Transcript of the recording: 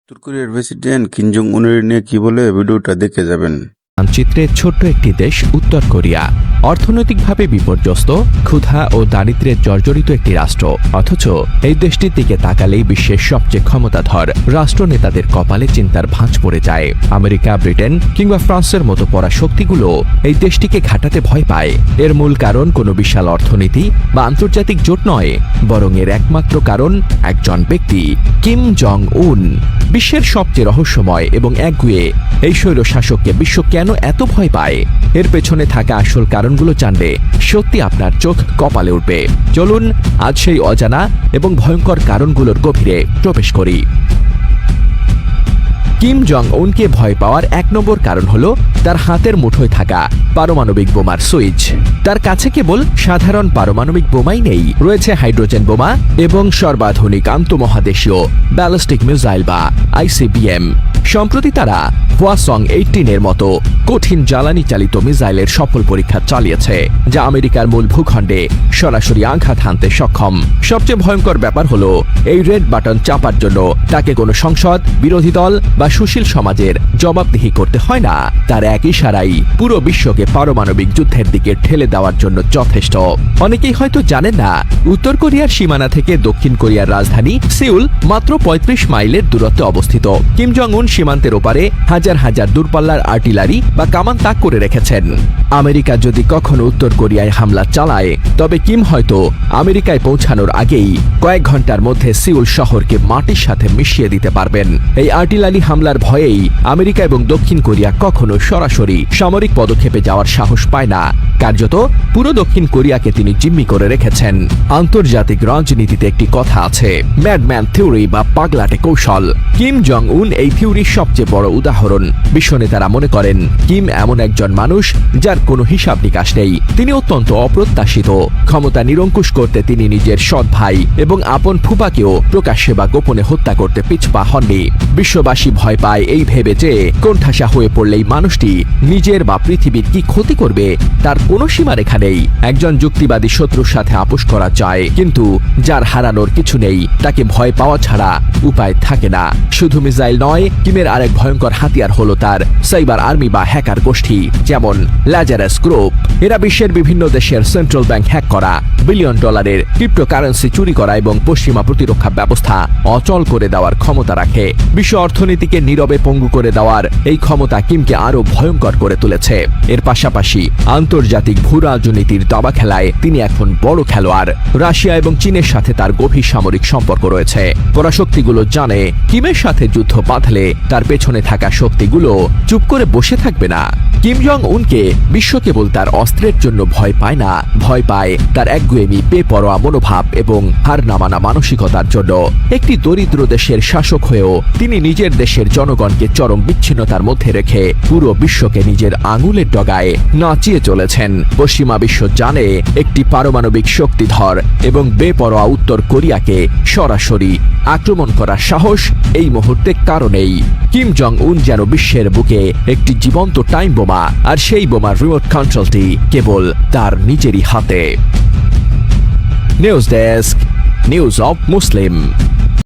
উত্তর কোরিয়ার president Kim Jong উনের নিয়ে কি বলে ভিডিওটা দেখে যাবেন। মানচিত্রে ছোট্ট একটি দেশ উত্তর কোরিয়া, অর্থনৈতিকভাবে বিপর্যস্ত, ক্ষুধা ও দারিদ্র্যে জর্জরিত একটি রাষ্ট্র। অথচ এই দেশটির দিকে তাকালেই বিশ্বের সবচেয়ে ক্ষমতাধর রাষ্ট্রনেতাদের কপালে চিন্তার ভাঁজ পড়ে যায়। আমেরিকা, ব্রিটেন কিংবা ফ্রান্সের মতো পরাশক্তিগুলো এই দেশটিকে ঘাটাতে ভয় পায়। এর মূল কারণ কোনো বিশাল অর্থনীতি বা আন্তর্জাতিক জোট নয়, বরং এর একমাত্র কারণ একজন ব্যক্তি, কিম জং উন। বিশ্বের সবচেয়ে রহস্যময় এবং একগুঁয়ে এই স্বৈর শাসককে বিশ্ব কেন এত ভয় পায়, এর পেছনে থাকা আসল কারণগুলো জানলে সত্যি আপনার চোখ কপালে উঠবে। চলুন আজ সেই অজানা এবং ভয়ঙ্কর কারণগুলোর গভীরে প্রবেশ করি। কিম জং উনকে ভয় পাওয়ার এক নম্বর কারণ হলো তার হাতের মুঠোয় থাকা পারমাণবিক বোমার সুইচ। তার কাছে কেবল সাধারণ পারমাণবিক বোমাই নেই, রয়েছে হাইড্রোজেন বোমা এবং সর্বাধুনিক আন্তঃমহাদেশীয় ব্যালিস্টিক মিসাইল বা আইসিবিএম। সম্প্রতি তারা হওয়াসং 18 এর মতো কঠিন জ্বালানি চালিত মিসাইলের সফল পরীক্ষা চালিয়েছে, যা আমেরিকার মূল ভূখণ্ডে সরাসরি আঘাত হানতে সক্ষম। সবচেয়ে ভয়ঙ্কর ব্যাপার হলো এই রেড বাটন চাপার জন্য তাকে কোনো সংসদ, বিরোধী দল বা সুশীল সমাজের জবাবদিহি করতে হয় না। তার এক ইশারাই পুরো বিশ্বকে পারমাণবিক যুদ্ধের দিকে ঠেলে দেওয়ার জন্য যথেষ্ট। অনেকেই হয়তো জানেন না, উত্তর কোরিয়ার সীমানা থেকে দক্ষিণ কোরিয়ার রাজধানী সিউল মাত্র 35 মাইলের দূরত্বে অবস্থিত। কিম জং উন সীমান্তের ওপারে হাজার হাজার দূরপাল্লার আর্টিলারি বা কামান তাক করে রেখেছেন। আমেরিকা যদি কখনো উত্তর কোরিয়ায় হামলা চালায়, তবে কিম হয়তো আমেরিকায় পৌঁছানোর আগেই কয়েক ঘন্টার মধ্যে সিউল শহরকে মাটির সাথে মিশিয়ে দিতে পারবেন। এই আর্টিলারি হামলার ভয়েই আমেরিকা এবং দক্ষিণ কোরিয়া কখনো সরাসরি সামরিক পদক্ষেপে যাওয়ার সাহস পায় না। কার্যত পুরো দক্ষিণ কোরিয়াকে তিনি জিম্মি করে রেখেছেন। আন্তর্জাতিক রাজনীতিতে একটি কথা আছে, ম্যাডম্যান থিওরি বা পাগলাটে কৌশল। কিম জং উন এই থিওরির সবচেয়ে বড় উদাহরণ। বিশ্ব নেতারা মনে করেন কিম এমন একজন মানুষ যার কোনো হিসাব নিকাশ নেই। তিনি অত্যন্ত অপ্রত্যাশিত। ক্ষমতা নিরঙ্কুশ করতে তিনি নিজের সৎ ভাই এবং আপন ফুপাকেও প্রকাশ্যে বা গোপনে হত্যা করতে পিছপা হননি। বিশ্ববাসী ভয় পায় এই ভেবে যে কোণঠাসা হয়ে পড়লেই মানুষটি নিজের বা পৃথিবীর কি ক্ষতি করবে তার কোনো সীমারেখা নেই। একজন যুক্তিবাদী শত্রুর সাথে আপোষ করা যায়, কিন্তু যার হারানোর কিছু নেই তাকে ভয় পাওয়া ছাড়া উপায় থাকে না। শুধু মিসাইল নয়, কিমের আরেক ভয়ঙ্কর হাতিয়ার হলো তার সাইবার আর্মি বা হ্যাকার গোষ্ঠী, যেমন লাজারাস গ্রুপ। এরা বিশ্বের বিভিন্ন দেশের সেন্ট্রাল ব্যাংক হ্যাক করা, বিলিয়ন ডলারের ক্রিপ্টোকারেন্সি চুরি করা এবং পশ্চিমা প্রতিরক্ষা ব্যবস্থা অচল করে দেওয়ার ক্ষমতা রাখে। বিশ্ব অর্থনীতিকে নীরবে পঙ্গু করে দেওয়ার এই ক্ষমতা কিমকে আরো ভয়ঙ্কর করে তুলেছে। এর পাশাপাশি আন্তর্জাতিক ভূ রাজনীতির দাবা খেলায় তিনি এখন বড় খেলোয়াড়। রাশিয়া এবং চীনের সাথে তার গভীর সামরিক সম্পর্ক রয়েছে। পরাশক্তিগুলো জানে কিমের সাথে যুদ্ধ বাঁধলে তার পেছনে থাকা শক্তিগুলো চুপ করে বসে থাকবে না। কিম জং উনকে বিশ্ব কেবল তার অস্ত্রের জন্য ভয় পায় না, ভয় পায় তার একগুঁয়েমি, বেপরোয়া মনোভাব এবং হার না মানা মানসিকতার জন্য। একটি দরিদ্র দেশের শাসক হয়েও তিনি নিজের দেশের জনগণকে চরম বিচ্ছিন্নতার মধ্যে রেখে পুরো বিশ্বকে নিজের আঙুলের ডগায় নাচিয়ে চলেছেন। পশ্চিমা বিশ্ব জানে একটি পারমাণবিক শক্তিধর এবং বেপরোয়া উত্তর কোরিয়াকে সরাসরি আক্রমণ করার সাহস এই মুহূর্তে কারণেই। কিম জং উন যেন বিশ্বের বুকে একটি জীবন্ত টাইম বোমা, আর সেই বোমার রিমোট কন্ট্রোলটি কেবল তার নিজেরই হাতে। News desk, news of Muslim.